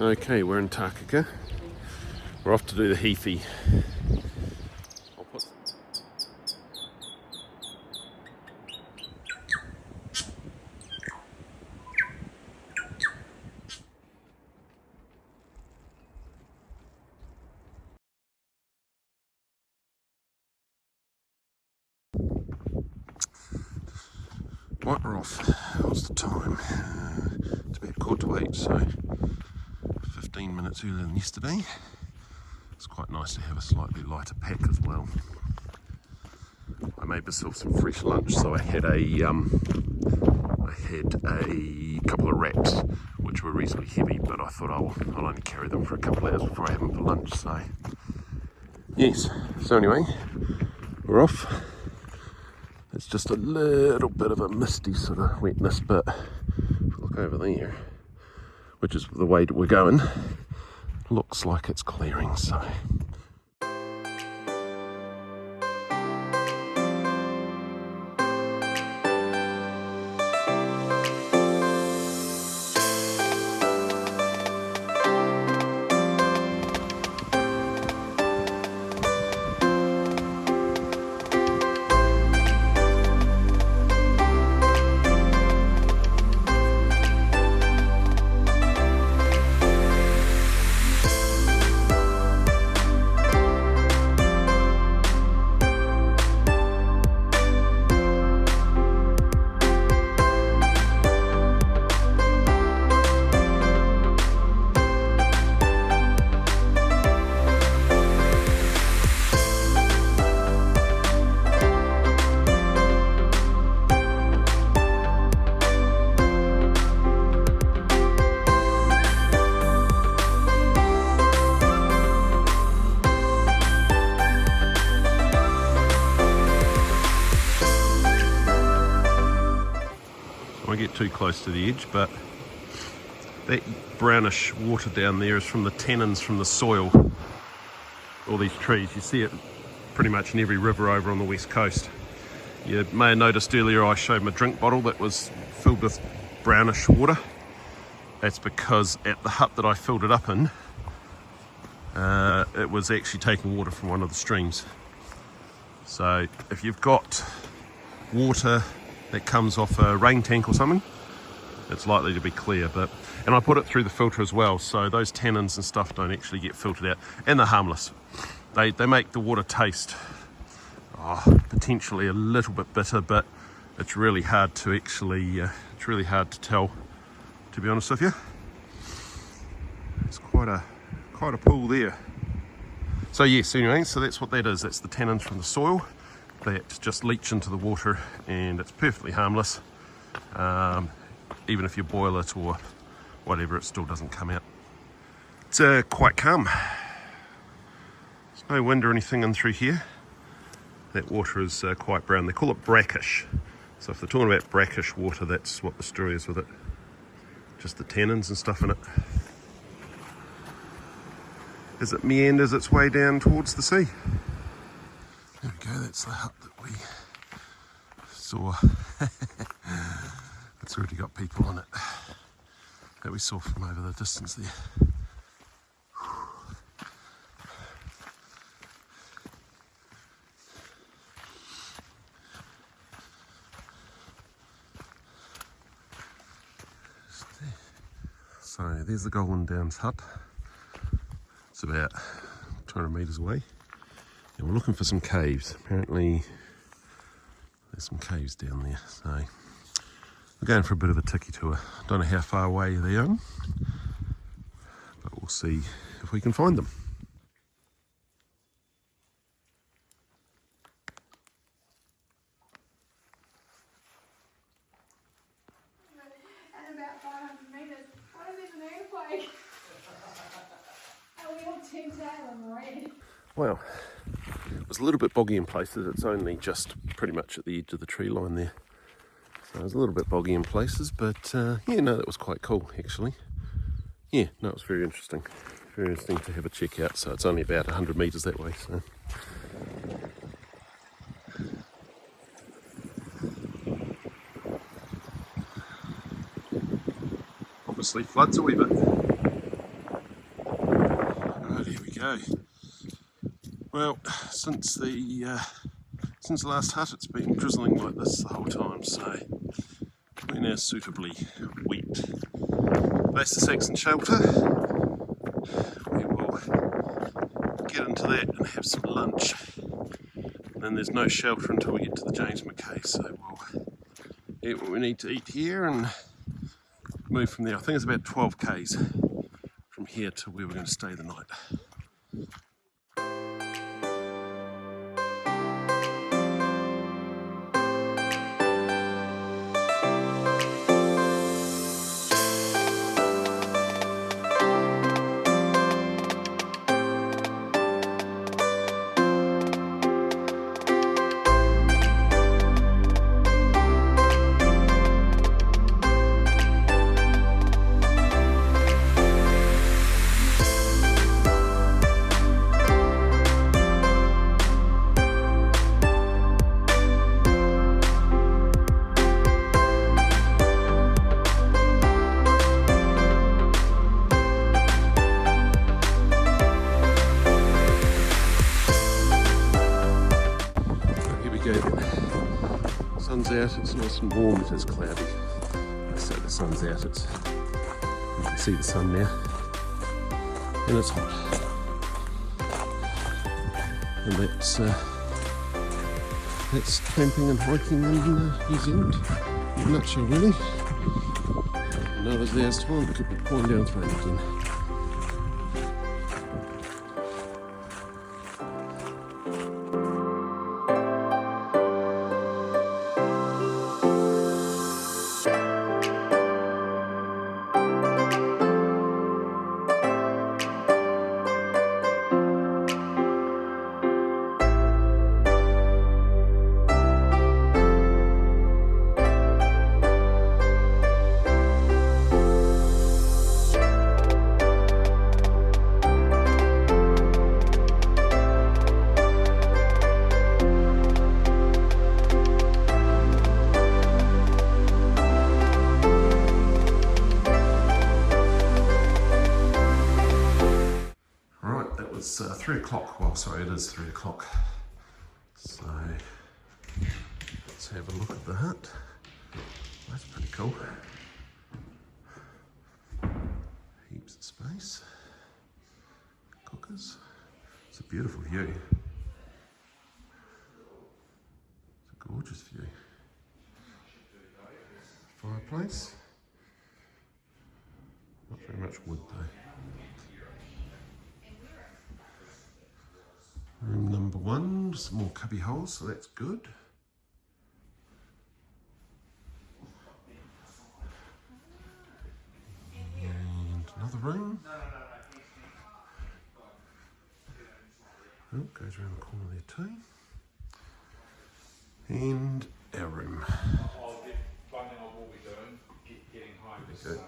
Okay, we're in Takaka. We're off to do the Heaphy. Right, we're off. What's the time? It's about 7:45, so 15 minutes earlier than yesterday. It's quite nice to have a slightly lighter pack as well. I made myself some fresh lunch, so I had a couple of wraps, which were reasonably heavy, but I thought I'll only carry them for a couple of hours before I have them for lunch. So yes. So anyway, we're off. It's just a little bit of a misty sort of wetness, but if you look over there, which is the way that we're going, looks like it's clearing, so. I won't get too close to the edge, but that brownish water down there is from the tannins from the soil. All these trees, you see it pretty much in every river over on the west coast. You may have noticed earlier I showed my drink bottle that was filled with brownish water. That's because at the hut that I filled it up in, it was actually taking water from one of the streams. So if you've got water that comes off a rain tank or something, it's likely to be clear. And I put it through the filter as well, so those tannins and stuff don't actually get filtered out, and they're harmless. They make the water taste potentially a little bit bitter, but it's really hard to actually it's really hard to tell, to be honest with you. It's quite a pool there. So yes, anyway, so that's what that is. That's the tannins from the soil that just leach into the water, and it's perfectly harmless. Even if you boil it or whatever, it still doesn't come out. It's quite calm. There's no wind or anything in through here. That water is quite brown. They call it brackish. So if they're talking about brackish water, that's what the story is with it. Just the tannins and stuff in it. As it meanders its way down towards the sea. There we go, that's the hut that we saw. It's already got people in it that we saw from over the distance there. So there's the Golden Downs hut. It's about 200 metres away. And we're looking for some caves. Apparently there's some caves down there. So we're going for a bit of a tiki tour. Don't know how far away they are, but we'll see if we can find them. At about 500 metres, what if there's an earthquake? Are we all tin-tail and red? Well, it was a little bit boggy in places. It's only just pretty much at the edge of the tree line there. So it was a little bit boggy in places, but yeah, no, that was quite cool actually. Yeah, no, it was very interesting. Very interesting to have a check out. So it's only about 100 metres that way. So. Obviously floods a wee bit. go. Well, since the last hut, it's been drizzling like this the whole time, so we're now suitably wet. That's the Saxon shelter. We will get into that and have some lunch. And then there's no shelter until we get to the James Mackay, so we'll eat what we need to eat here and move from there. I think it's about 12 k's from here to where we're going to stay the night. Sun's out, it's nice and warm, it is cloudy. So the sun's out, you can see the sun now, and it's hot. And that's camping and hiking in New Zealand, in a nutshell really. Another day's time, we could be pouring down through again. It's 3 o'clock, well sorry it is 3 o'clock, so let's have a look at the hut. That's pretty cool. Heaps of space, cookers, it's a beautiful view, it's a gorgeous view. Fireplace, not very much wood though. Room number 1, some more cubby holes, so that's good. And another room. Oh, goes around the corner there too. And our room. Okay.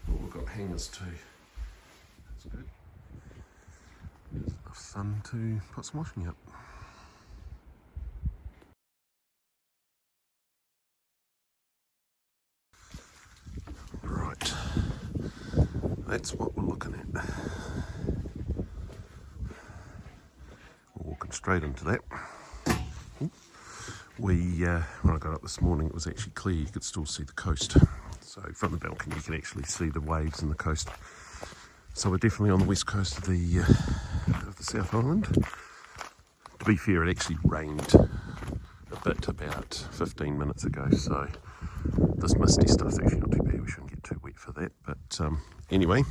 Oh, we've got hangers too. That's good. There's enough sun to put some washing up. Right, that's what we're looking at. We're walking straight into that. When I got up this morning, it was actually clear, you could still see the coast. So from the balcony you can actually see the waves and the coast. So we're definitely on the west coast of the South Island. To be fair, it actually rained a bit about 15 minutes ago, so this misty stuff's actually not too bad. We shouldn't get too wet for that. But anyway,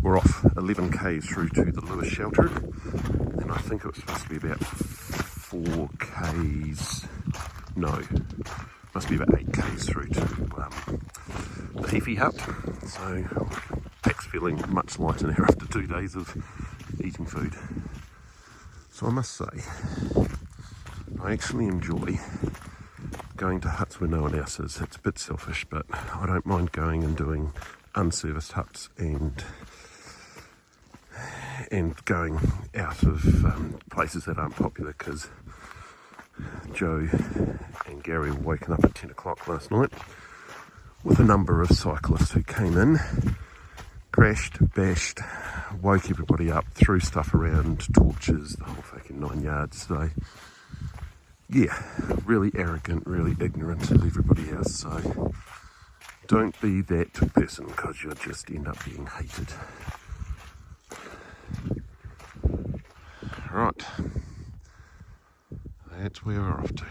we're off 11 k's through to the Lewis shelter, and I think it was supposed to be about 4 k's. No, must be about 8 k's through to the Heaphy Hut. So pack's feeling much lighter now after 2 days of eating food. So I must say, I actually enjoy going to huts where no one else is. It's a bit selfish, but I don't mind going and doing unserviced huts and going out of places that aren't popular, because Joe and Gary were woken up at 10 o'clock last night with a number of cyclists who came in crashed, bashed, woke everybody up, threw stuff around, torches, the whole fucking 9 yards. So, yeah, really arrogant, really ignorant of everybody else. So, don't be that person because you'll just end up being hated. Right, that's where we're off to.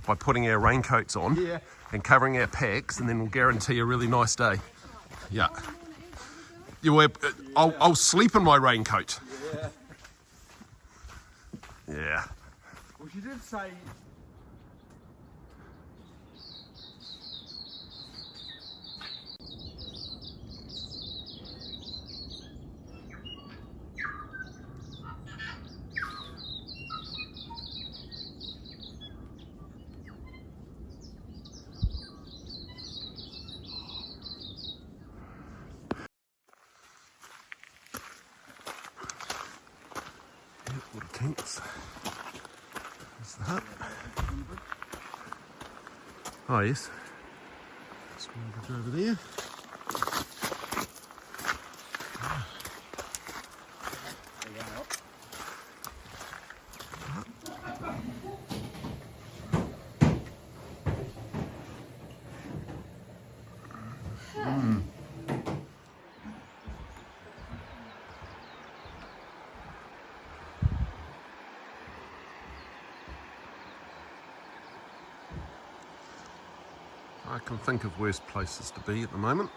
By putting our raincoats on and covering our packs, and then we'll guarantee a really nice day. Yeah. I'll sleep in my raincoat. Yeah. Well, she did say... Water tanks. There's the hut. Oh yes. Just want to go over there. I can think of worse places to be at the moment.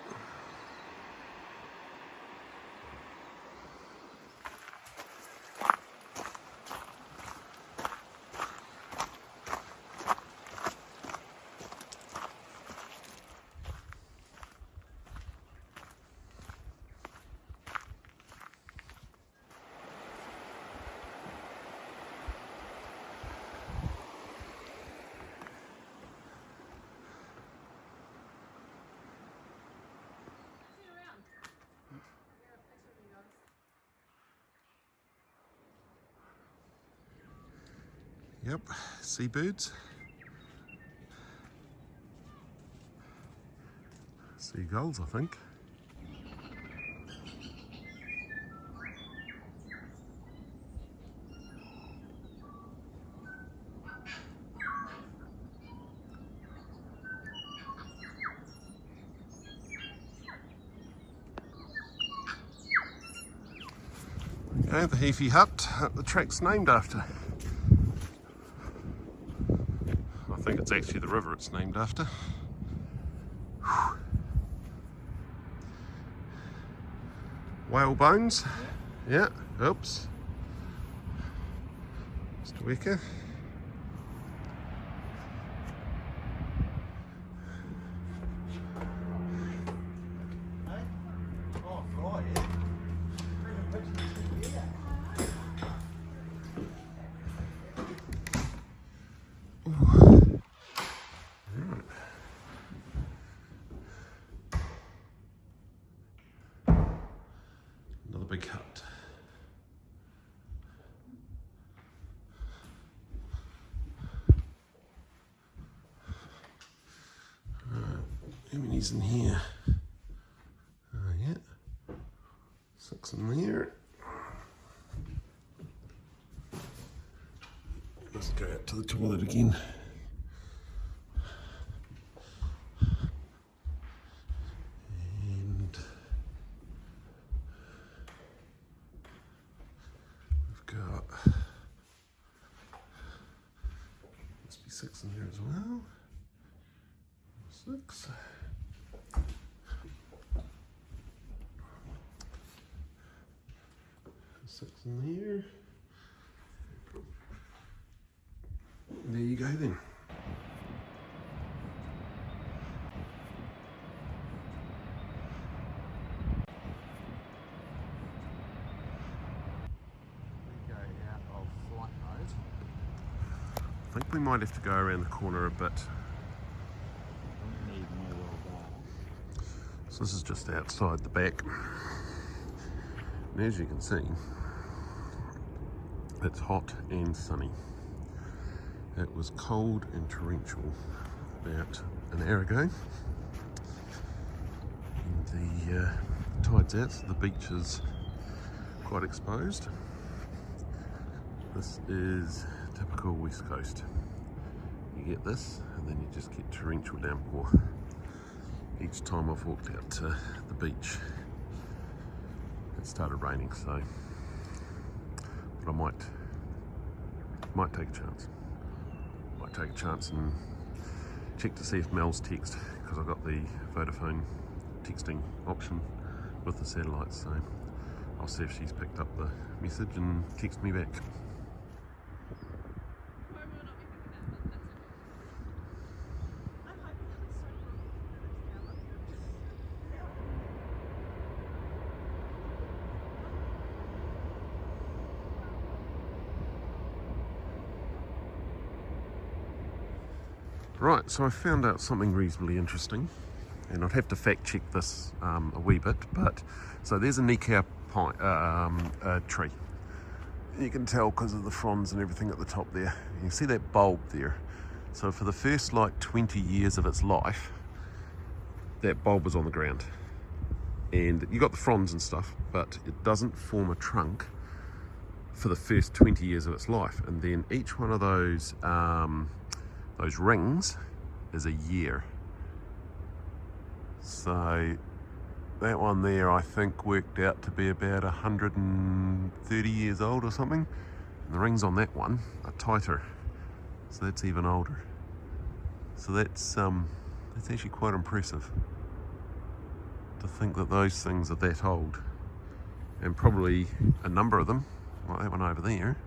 Yep, seabirds. Seagulls, I think. Okay, the Heaphy Hut, the track's named after. I think it's actually the river it's named after. Whew. Whale bones. Yeah, oops. Mr. Wicker. Another big hut. How many's in here? Yeah, 6 in there. Let's go out to the toilet again. And we've got, must be 6 in there as well. 6. Six in there. There you go then. We go out of flight mode. I think we might have to go around the corner a bit. Don't need no well bar. So this is just outside the back. And as you can see, it's hot and sunny. It was cold and torrential about an hour ago. And the tide's out, so the beach is quite exposed. This is typical West Coast. You get this, and then you just get torrential downpour each time I've walked out to the beach. It started raining, so but I might take a chance. Might take a chance and check to see if Mel's text, because I've got the Vodafone texting option with the satellite, so I'll see if she's picked up the message and text me back. Right, so I found out something reasonably interesting, and I'd have to fact check this a wee bit, but so there's a Mackay tree. You can tell because of the fronds and everything at the top there. You can see that bulb there. So for the first like 20 years of its life, that bulb was on the ground. And you got the fronds and stuff, but it doesn't form a trunk for the first 20 years of its life. And then each one of those rings is a year. So that one there I think worked out to be about 130 years old or something. And the rings on that one are tighter, so that's even older. So that's actually quite impressive to think that those things are that old. And probably a number of them, like that one over there,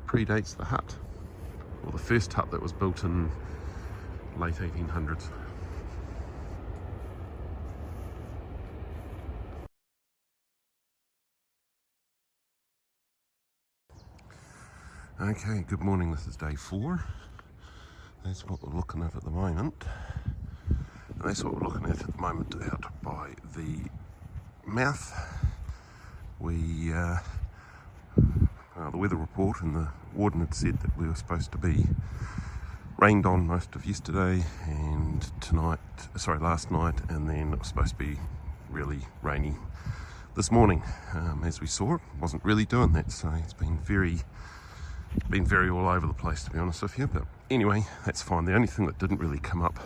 predates the hut. Or the first hut that was built in late 1800s. Okay, good morning, this is day 4. That's what we're looking at the moment. And that's what we're looking at the moment out by the mouth. The weather report and the warden had said that we were supposed to be rained on most of yesterday and last night, and then it was supposed to be really rainy this morning. As we saw, it wasn't really doing that, so it's been very all over the place, to be honest with you. But anyway, that's fine. The only thing that didn't really come up,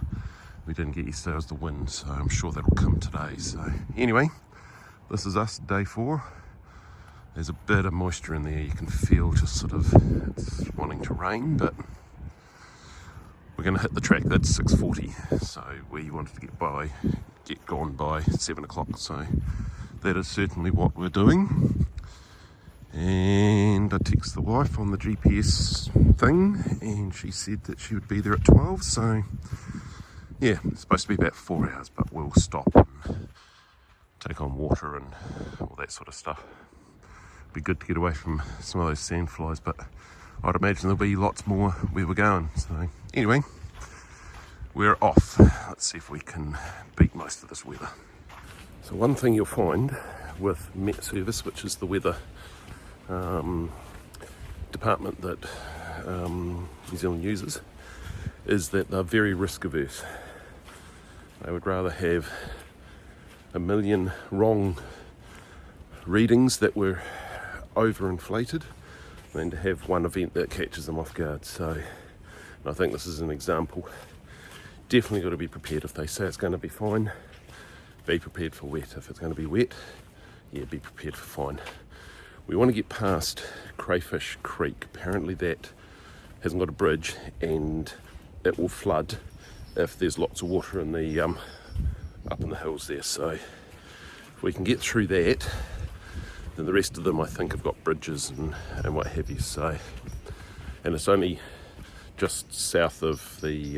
we didn't get yesterday, was the wind, so I'm sure that'll come today. So anyway, this is us, day 4. There's a bit of moisture in there. You can feel just sort of it's wanting to rain, but we're going to hit the track. That's 6:40, so we wanted to get gone by 7 o'clock. So that is certainly what we're doing. And I texted the wife on the GPS thing, and she said that she would be there at 12. So yeah, it's supposed to be about 4 hours, but we'll stop and take on water and all that sort of stuff. Be good to get away from some of those sand flies, but I'd imagine there'll be lots more where we're going. So anyway, we're off. Let's see if we can beat most of this weather. So one thing you'll find with Met Service, which is the weather department that New Zealand uses, is that they're very risk averse. They would rather have a million wrong readings that were overinflated than to have one event that catches them off guard. So I think this is an example. Definitely got to be prepared. If they say it's going to be fine, be prepared for wet. If it's going to be wet, yeah, be prepared for fine. We want to get past Crayfish Creek. Apparently that hasn't got a bridge and it will flood if there's lots of water in the up in the hills there. So if we can get through that, then the rest of them I think have got bridges and what have you. So, and it's only just south of the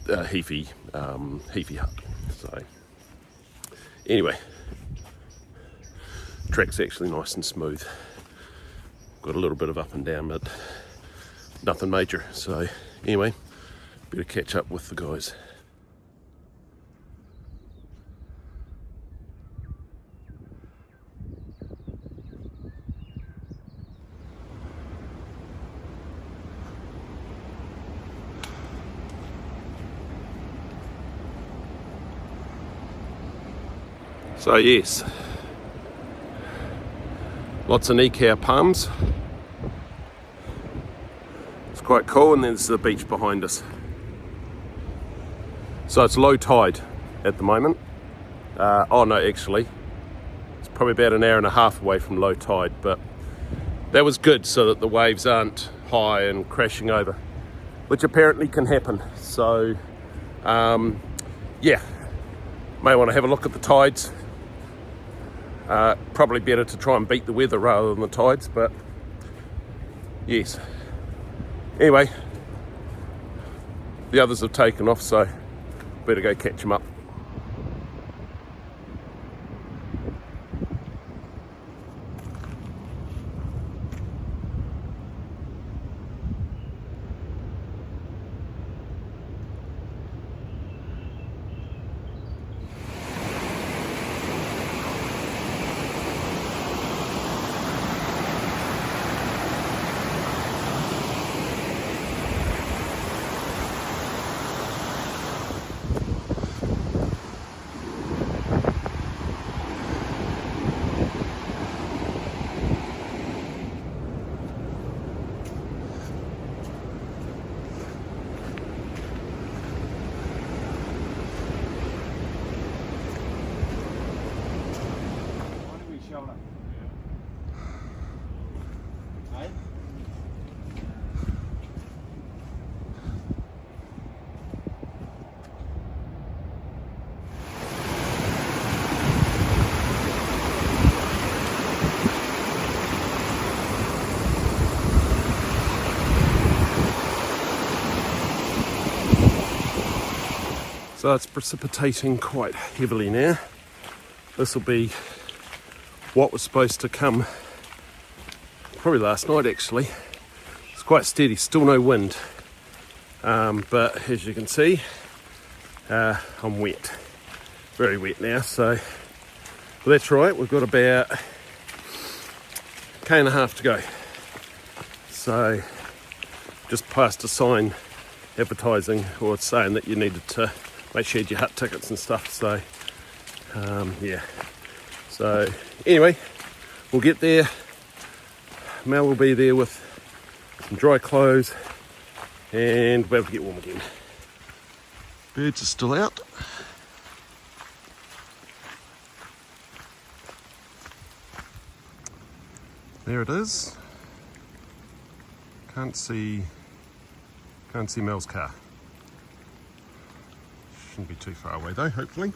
Heaphy Hut. So anyway, track's actually nice and smooth. Got a little bit of up and down, but nothing major. So anyway, better catch up with the guys. So yes, lots of Mackay palms. It's quite cool, and there's the beach behind us. So it's low tide at the moment. Oh no, actually, it's probably about an hour and a half away from low tide, but that was good so that the waves aren't high and crashing over, which apparently can happen. So yeah, may want to have a look at the tides. Probably better to try and beat the weather rather than the tides, but yes. Anyway, the others have taken off, so better go catch them up. So it's precipitating quite heavily now. This will be what was supposed to come probably last night actually. It's quite steady, still no wind. But as you can see, I'm wet. Very wet now, so well, that's right, we've got about a K and a half to go. So just passed a sign advertising or saying that you needed to make sure you had your hut tickets and stuff. So yeah, so anyway, we'll get there. Mel will be there with some dry clothes and we'll be able to get warm again. Birds are still out. There it is. Can't see Mel's car. Shouldn't be too far away though, hopefully.